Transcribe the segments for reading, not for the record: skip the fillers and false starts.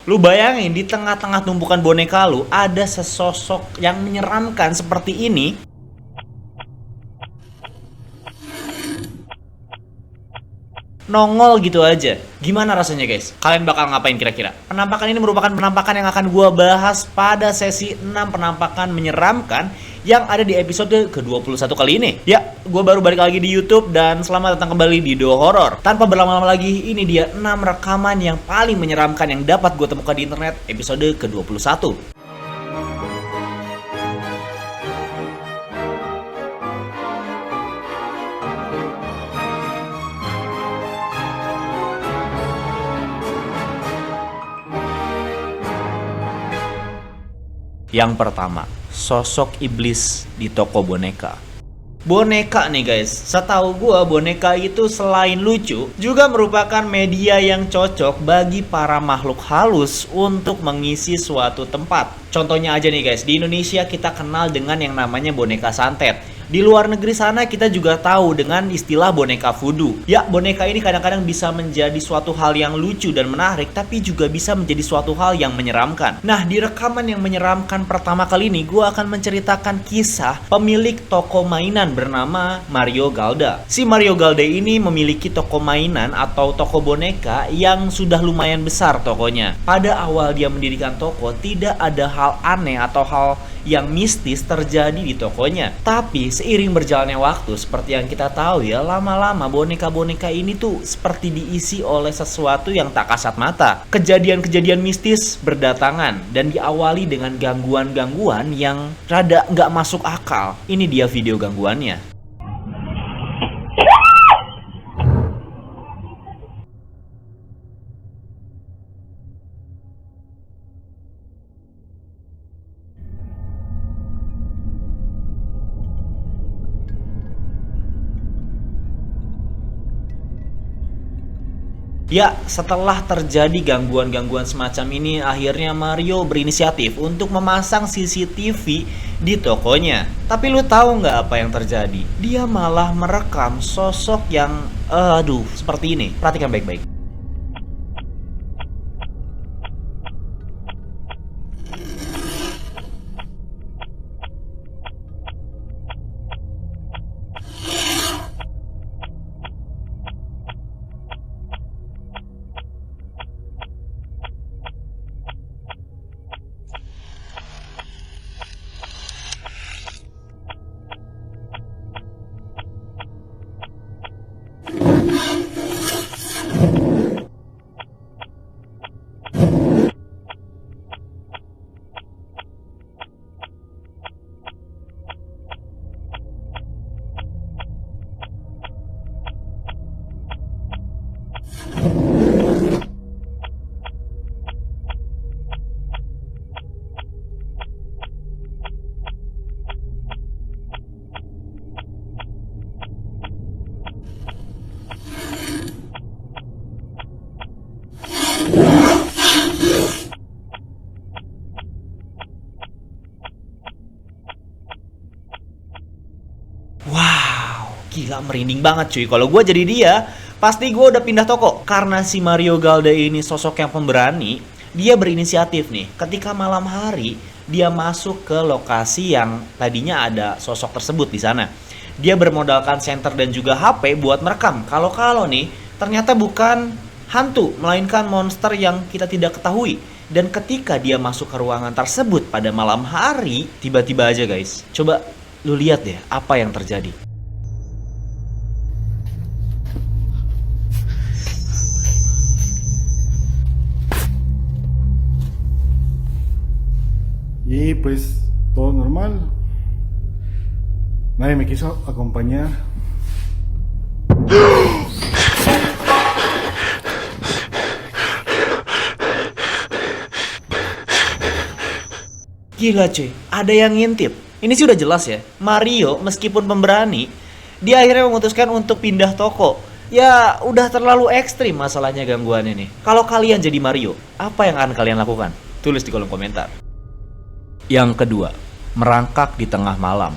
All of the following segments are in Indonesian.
Lu bayangin di tengah-tengah tumpukan boneka lu ada sesosok yang menyeramkan seperti ini. Nongol gitu aja. Gimana rasanya guys? Kalian bakal ngapain kira-kira? Penampakan ini merupakan penampakan yang akan gua bahas pada sesi 6 penampakan menyeramkan yang ada di episode ke-21 kali ini. Ya, gua baru balik lagi di YouTube dan selamat datang kembali di Duo Horror. Tanpa berlama-lama lagi, ini dia 6 rekaman yang paling menyeramkan yang dapat gua temukan di internet episode ke-21. Yang pertama, sosok iblis di toko boneka. Boneka nih guys, setahu gua boneka itu selain lucu, juga merupakan media yang cocok bagi para makhluk halus untuk mengisi suatu tempat. Contohnya aja nih guys, di Indonesia kita kenal dengan yang namanya boneka santet. Di luar negeri sana kita juga tahu dengan istilah boneka voodoo. Ya, boneka ini kadang-kadang bisa menjadi suatu hal yang lucu dan menarik, tapi juga bisa menjadi suatu hal yang menyeramkan. Nah, di rekaman yang menyeramkan pertama kali ini, gue akan menceritakan kisah pemilik toko mainan bernama Mario Galda. Si Mario Galda ini memiliki toko mainan atau toko boneka yang sudah lumayan besar tokonya. Pada awal dia mendirikan toko, tidak ada hal aneh atau hal yang mistis terjadi di tokonya. Tapi seiring berjalannya waktu, seperti yang kita tahu ya, lama-lama boneka-boneka ini tuh seperti diisi oleh sesuatu yang tak kasat mata. Kejadian-kejadian mistis berdatangan dan diawali dengan gangguan-gangguan yang rada nggak masuk akal. Ini dia video gangguannya. Ya, setelah terjadi gangguan-gangguan semacam ini, akhirnya Mario berinisiatif untuk memasang CCTV di tokonya. Tapi lu tahu nggak apa yang terjadi? Dia malah merekam sosok yang, seperti ini. Perhatikan baik-baik. Wow, gila merinding banget cuy. Kalau gue jadi dia, pasti gue udah pindah toko. Karena si Mario Galda ini sosok yang pemberani, dia berinisiatif nih. Ketika malam hari, dia masuk ke lokasi yang tadinya ada sosok tersebut di sana. Dia bermodalkan senter dan juga HP buat merekam. Kalau nih, ternyata bukan hantu, melainkan monster yang kita tidak ketahui. Dan ketika dia masuk ke ruangan tersebut pada malam hari, tiba-tiba aja guys, coba lu lihat deh apa yang terjadi. Y pues todo normal. Nadie me quiso acompañar. Gila cuy, ada yang ngintip. Ini sih udah jelas ya, Mario meskipun pemberani, dia akhirnya memutuskan untuk pindah toko. Ya udah terlalu ekstrim masalahnya gangguan ini. Kalau kalian jadi Mario, apa yang akan kalian lakukan? Tulis di kolom komentar. Yang kedua, merangkak di tengah malam.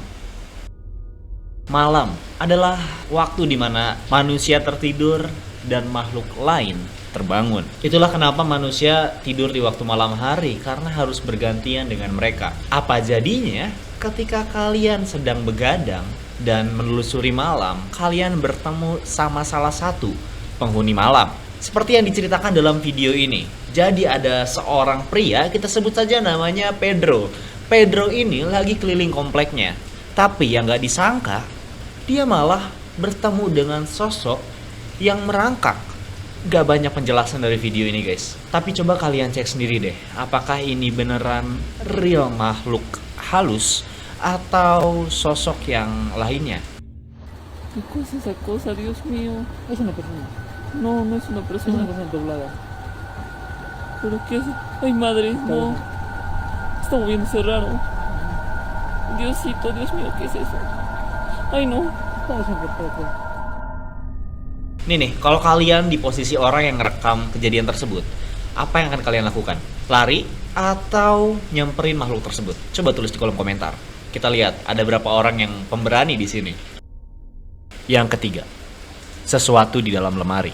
Malam adalah waktu di mana manusia tertidur dan makhluk lain terbangun. Itulah kenapa manusia tidur di waktu malam hari, karena harus bergantian dengan mereka. Apa jadinya ketika kalian sedang begadang dan menelusuri malam, kalian bertemu sama salah satu penghuni malam. Seperti yang diceritakan dalam video ini. Jadi ada seorang pria, kita sebut saja namanya Pedro. Pedro ini lagi keliling kompleknya. Tapi yang gak disangka, dia malah bertemu dengan sosok yang merangkak. Gak banyak penjelasan dari video ini guys. Tapi coba kalian cek sendiri deh. Apakah ini beneran real makhluk halus atau sosok yang lainnya? ¿Qué cosa es esa cosa, Dios mío? Es una persona. No, no es una Es una persona. persona doblada. ¿Pero qué es? Ay, madre, no. Está moviéndose raro. Diosito, Dios mío, ¿qué es eso? Ay, no. Está desenfocado. Nih, kalau kalian di posisi orang yang ngerekam kejadian tersebut, apa yang akan kalian lakukan? Lari atau nyamperin makhluk tersebut? Coba tulis di kolom komentar. Kita lihat ada berapa orang yang pemberani di sini. Yang ketiga, sesuatu di dalam lemari.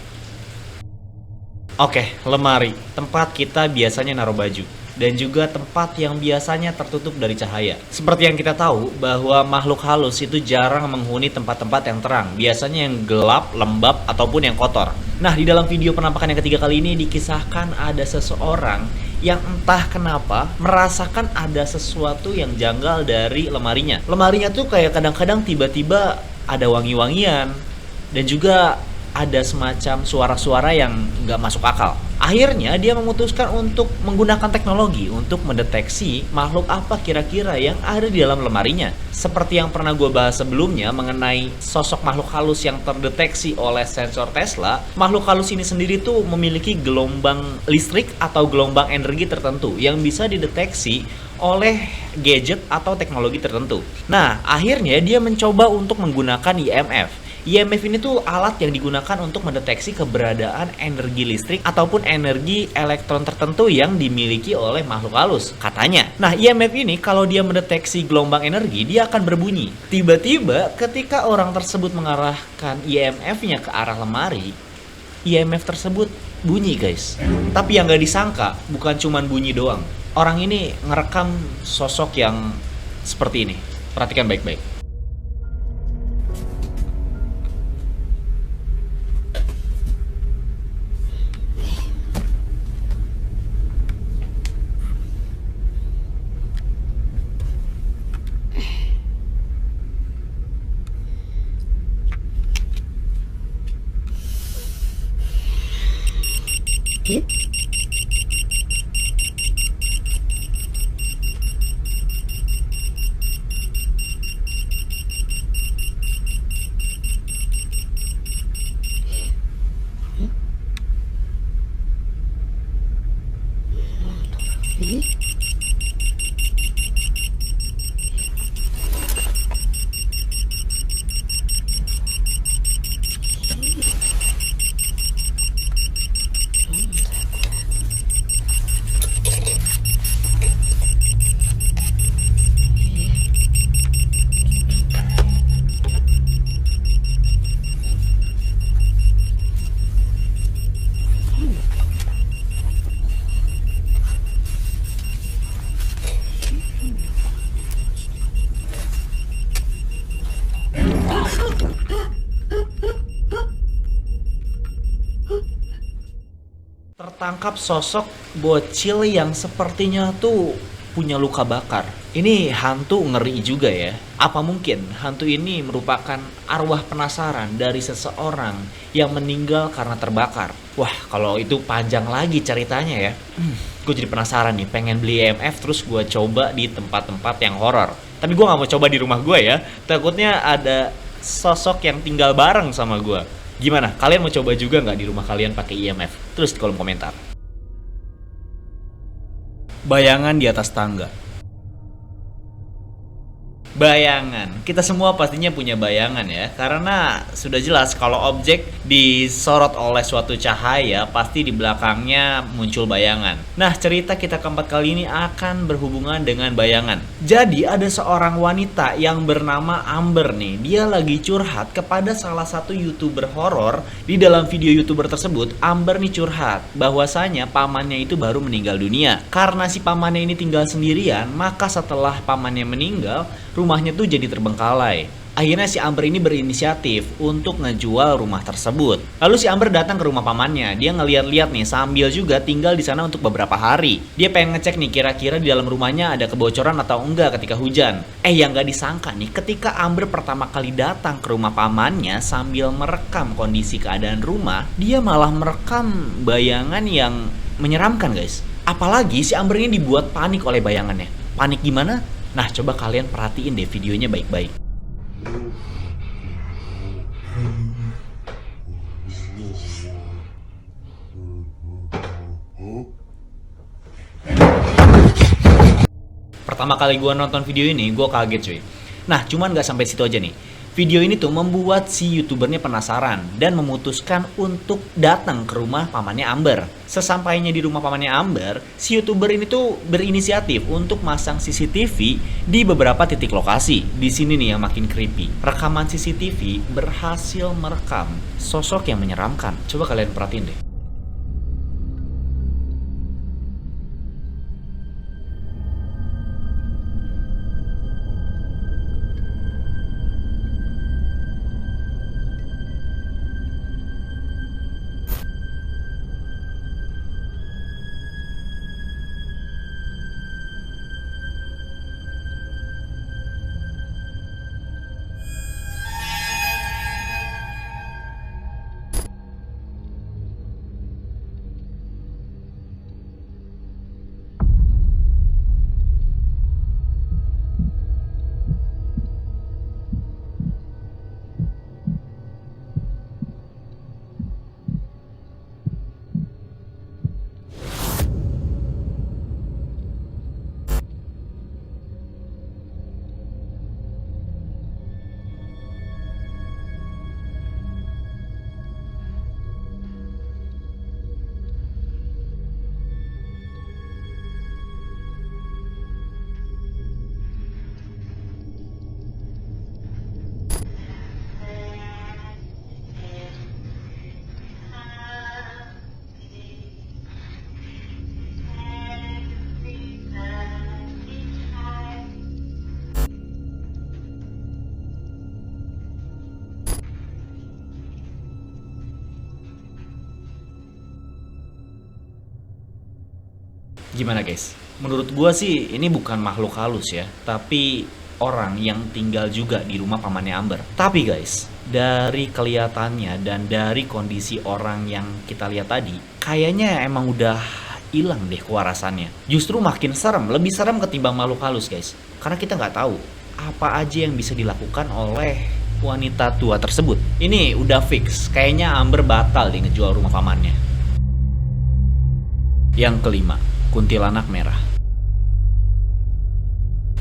Oke, lemari, tempat kita biasanya naruh baju. Dan juga tempat yang biasanya tertutup dari cahaya. Seperti yang kita tahu bahwa makhluk halus itu jarang menghuni tempat-tempat yang terang. Biasanya yang gelap, lembab, ataupun yang kotor. Nah, di dalam video penampakan yang ketiga kali ini dikisahkan ada seseorang yang entah kenapa merasakan ada sesuatu yang janggal dari lemarinya. Lemarinya tuh kayak kadang-kadang tiba-tiba ada wangi-wangian. Dan juga ada semacam suara-suara yang nggak masuk akal. Akhirnya dia memutuskan untuk menggunakan teknologi untuk mendeteksi makhluk apa kira-kira yang ada di dalam lemarinya. Seperti yang pernah gue bahas sebelumnya mengenai sosok makhluk halus yang terdeteksi oleh sensor Tesla, makhluk halus ini sendiri tuh memiliki gelombang listrik atau gelombang energi tertentu yang bisa dideteksi oleh gadget atau teknologi tertentu. Nah, akhirnya dia mencoba untuk menggunakan IMF. IMF ini tuh alat yang digunakan untuk mendeteksi keberadaan energi listrik ataupun energi elektron tertentu yang dimiliki oleh makhluk halus, katanya. Nah, IMF ini kalau dia mendeteksi gelombang energi, dia akan berbunyi. Tiba-tiba ketika orang tersebut mengarahkan IMF-nya ke arah lemari, IMF tersebut bunyi guys. Tapi yang gak disangka, bukan cuman bunyi doang. Orang ini ngerekam sosok yang seperti ini. Perhatikan baik-baik. Tertangkap sosok bocil yang sepertinya tuh punya luka bakar. Ini hantu ngeri juga ya. Apa mungkin hantu ini merupakan arwah penasaran dari seseorang yang meninggal karena terbakar? Wah, kalau itu panjang lagi ceritanya ya. Gue jadi penasaran nih, pengen beli EMF terus gue coba di tempat-tempat yang horor. Tapi gue gak mau coba di rumah gue ya. Takutnya ada sosok yang tinggal bareng sama gue. Gimana? Kalian mau coba juga nggak di rumah kalian pakai IMF? Tulis di kolom komentar. Bayangan di atas tangga. Bayangan. Kita semua pastinya punya bayangan ya. Karena sudah jelas kalau objek disorot oleh suatu cahaya, pasti di belakangnya muncul bayangan. Nah, cerita kita keempat kali ini akan berhubungan dengan bayangan. Jadi ada seorang wanita yang bernama Amber nih. Dia lagi curhat kepada salah satu YouTuber horor. Di dalam video YouTuber tersebut, Amber nih curhat bahwasanya pamannya itu baru meninggal dunia. Karena si pamannya ini tinggal sendirian, maka setelah pamannya meninggal, rumahnya tuh jadi terbengkalai. Akhirnya si Amber ini berinisiatif untuk ngejual rumah tersebut. Lalu si Amber datang ke rumah pamannya. Dia ngeliat-liat nih sambil juga tinggal di sana untuk beberapa hari. Dia pengen ngecek nih kira-kira di dalam rumahnya ada kebocoran atau enggak ketika hujan. Yang gak disangka nih ketika Amber pertama kali datang ke rumah pamannya sambil merekam kondisi keadaan rumah, dia malah merekam bayangan yang menyeramkan guys. Apalagi si Amber ini dibuat panik oleh bayangannya. Panik gimana? Nah, coba kalian perhatiin deh videonya baik-baik. Pertama kali gue nonton video ini, gue kaget cuy. Nah, cuman gak sampai situ aja nih. Video ini tuh membuat si YouTubernya penasaran dan memutuskan untuk datang ke rumah pamannya Amber. Sesampainya di rumah pamannya Amber, si YouTuber ini tuh berinisiatif untuk masang CCTV di beberapa titik lokasi. Di sini nih yang makin creepy. Rekaman CCTV berhasil merekam sosok yang menyeramkan. Coba kalian perhatiin deh. Gimana guys? Menurut gua sih ini bukan makhluk halus ya, tapi orang yang tinggal juga di rumah pamannya Amber. Tapi guys, dari kelihatannya dan dari kondisi orang yang kita lihat tadi, kayaknya emang udah hilang deh kewarasannya. Justru makin serem, lebih serem ketimbang makhluk halus guys. Karena kita nggak tahu apa aja yang bisa dilakukan oleh wanita tua tersebut. Ini udah fix, kayaknya Amber batal deh ngejual rumah pamannya. Yang kelima, kuntilanak merah.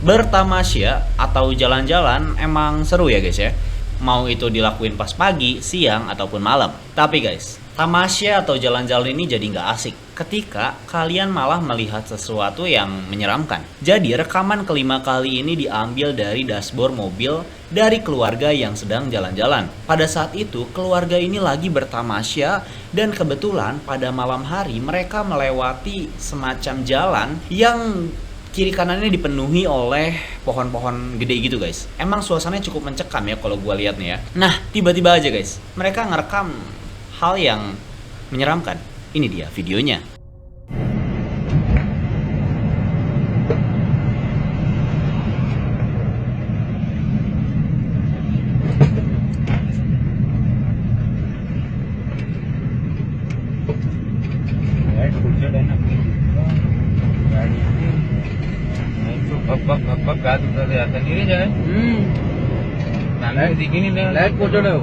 Bertamasya atau jalan-jalan emang seru ya guys ya. Mau itu dilakuin pas pagi, siang, ataupun malam. Tapi guys, tamasya atau jalan-jalan ini jadi nggak asik ketika kalian malah melihat sesuatu yang menyeramkan. Jadi rekaman kelima kali ini diambil dari dashboard mobil dari keluarga yang sedang jalan-jalan. Pada saat itu keluarga ini lagi bertamasya dan kebetulan pada malam hari mereka melewati semacam jalan yang kiri kanannya dipenuhi oleh pohon-pohon gede gitu guys. Emang suasananya cukup mencekam ya kalau gua lihat nih ya. Nah, tiba-tiba aja guys, mereka ngerekam hal yang menyeramkan. Ini dia videonya. Light पोचड़े हो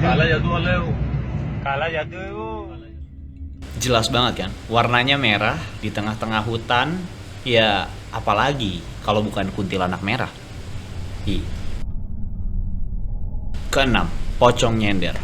काला जादू वाला है वो Jelas banget kan, warnanya merah di tengah-tengah hutan. Ya, apalagi kalau bukan kuntilanak merah. Keenam, pocong nyender.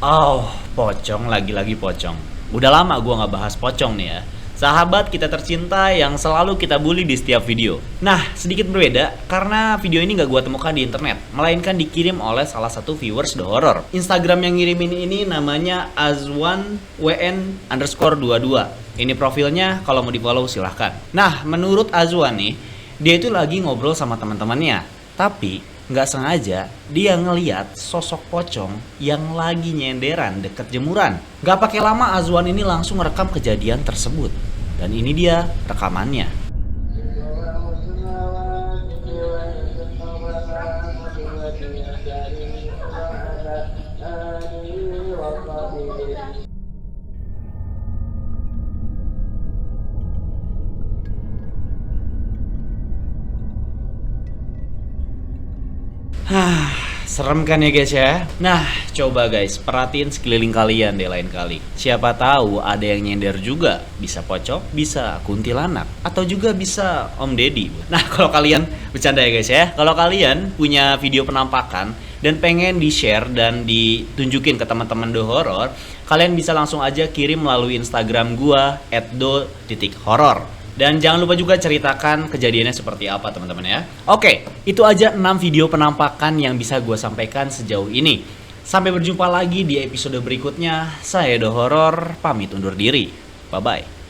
Oh, pocong, lagi-lagi pocong. Udah lama gua nggak bahas pocong nih ya. Sahabat kita tercinta yang selalu kita bully di setiap video. Nah, sedikit berbeda karena video ini nggak gua temukan di internet, melainkan dikirim oleh salah satu viewers The Horror. Instagram yang ngirimin ini namanya azwan_wn_22. Ini profilnya, kalau mau di follow silahkan. Nah, menurut Azwan nih, dia itu lagi ngobrol sama teman-temannya, tapi nggak sengaja dia ngeliat sosok pocong yang lagi nyenderan deket jemuran. Nggak pakai lama Azwan ini langsung rekam kejadian tersebut. Dan ini dia rekamannya. Serem kan ya guys ya? Nah, coba guys, perhatiin sekeliling kalian deh lain kali. Siapa tahu ada yang nyender juga. Bisa pocong, bisa kuntilanak, atau juga bisa Om Deddy. Nah, kalau kalian, bercanda ya guys ya, kalau kalian punya video penampakan dan pengen di-share dan ditunjukin ke teman-teman The Horror, kalian bisa langsung aja kirim melalui Instagram gua @do_horror. Dan jangan lupa juga ceritakan kejadiannya seperti apa teman-teman ya. Oke, itu aja 6 video penampakan yang bisa gue sampaikan sejauh ini. Sampai berjumpa lagi di episode berikutnya. Saya The Horror, pamit undur diri. Bye-bye.